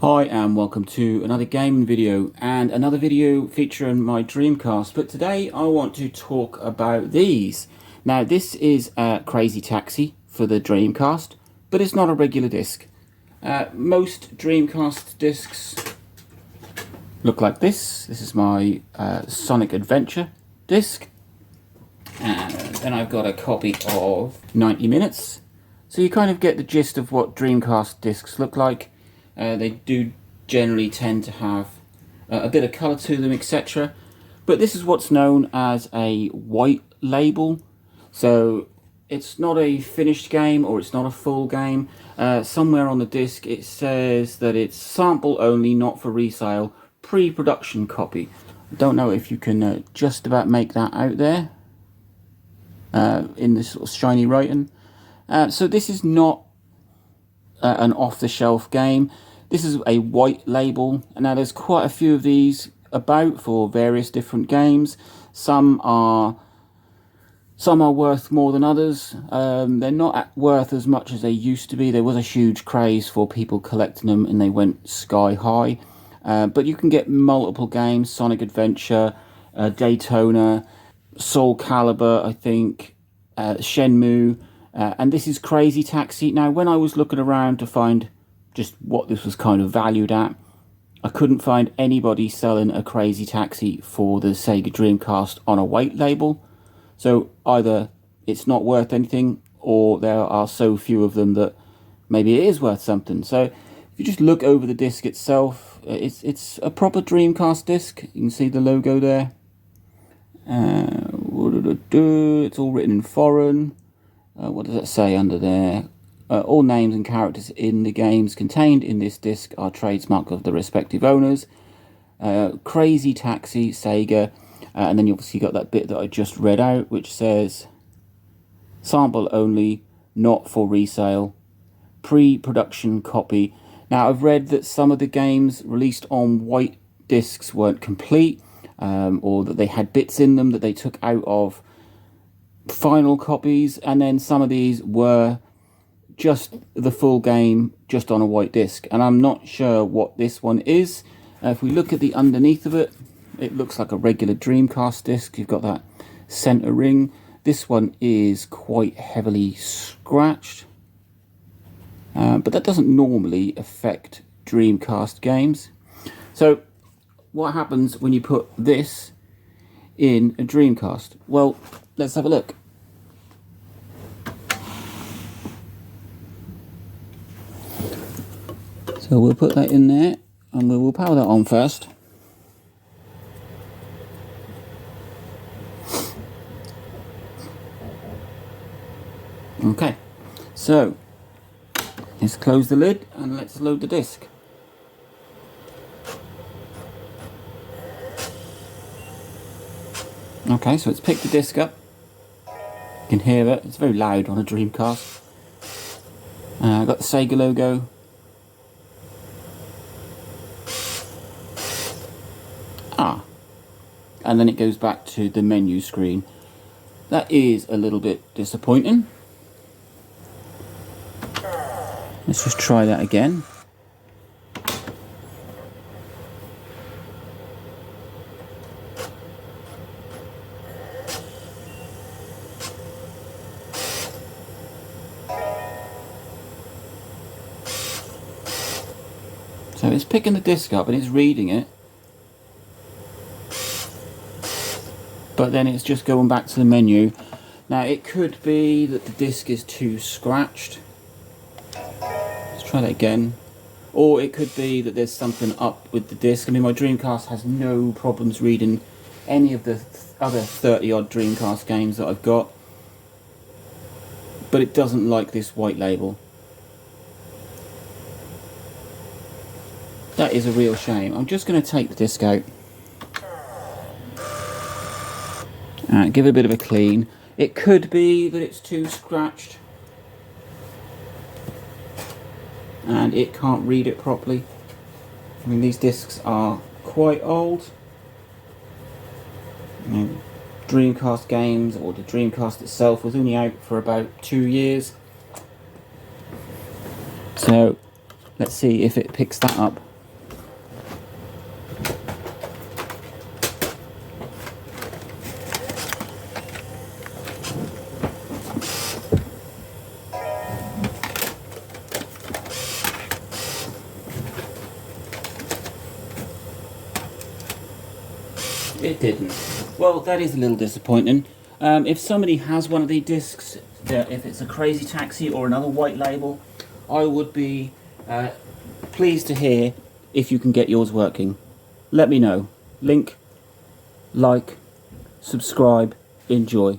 Hi and welcome to another gaming video and another video featuring my Dreamcast, but today I want to talk about these. Now this is a Crazy Taxi for the Dreamcast, but it's not a regular disc. Most Dreamcast discs look like this. This is my Sonic Adventure disc, and then I've got a copy of 90 Minutes. So you kind of get the gist of what Dreamcast discs look like. They do generally tend to have a bit of colour to them, etc. But this is what's known as a white label. So it's not a finished game, or it's not a full game. Somewhere on the disc it says that it's sample only, not for resale, pre-production copy. I don't know if you can just about make that out there in this sort of shiny writing. So this is not an off-the-shelf game. This is a white label, and now there's quite a few of these about for various different games. Some are worth more than others. They're not worth as much as they used to be. There was a huge craze for people collecting them, and they went sky high. But you can get multiple games: Sonic Adventure, Daytona, Soul Calibur, I think, Shenmue. And this is Crazy Taxi. Now, when I was looking around to find just what this was kind of valued at, I couldn't find anybody selling a Crazy Taxi for the Sega Dreamcast on a white label. So either it's not worth anything, or there are so few of them that maybe it is worth something. So if you just look over the disc itself, it's a proper Dreamcast disc. You can see the logo there. It's all written in foreign. What does it say under there? All names and characters in the games contained in this disc are trademark of the respective owners. Crazy Taxi, Sega. And then you obviously got that bit that I just read out, which says sample only, not for resale, pre-production copy. Now, I've read that some of the games released on white discs weren't complete, or that they had bits in them that they took out of final copies, and then some of these were just the full game just on a white disc, and I'm not sure what this one is. If we look at the underneath of it, it looks like a regular Dreamcast disc. You've got that center ring. This one is quite heavily scratched, but that doesn't normally affect Dreamcast games. So what happens when you put this in a Dreamcast? Well, let's have a look. So we'll put that in there, and we will power that on first. Okay, so let's close the lid and let's load the disc. Okay, so it's picked the disc up. You can hear it, it's very loud on a Dreamcast. Got the Sega logo. And then it goes back to the menu screen. That is a little bit disappointing. Let's just try that again. So it's picking the disc up and it's reading it, but then it's just going back to the menu. Now, it could be that the disc is too scratched. Let's try that again. Or it could be that there's something up with the disc. I mean, my Dreamcast has no problems reading any of the other 30 odd Dreamcast games that I've got, but it doesn't like this white label. That is a real shame. I'm just going to take the disc out. Give it a bit of a clean. It could be that it's too scratched and it can't read it properly. I mean, these discs are quite old. Dreamcast games, or the Dreamcast itself, was only out for about 2 years. So Let's see if it picks that up. It didn't. Well, that is a little disappointing. If somebody has one of these discs, if it's a Crazy Taxi or another white label, I would be pleased to hear if you can get yours working. Let me know. Link, like, subscribe, enjoy.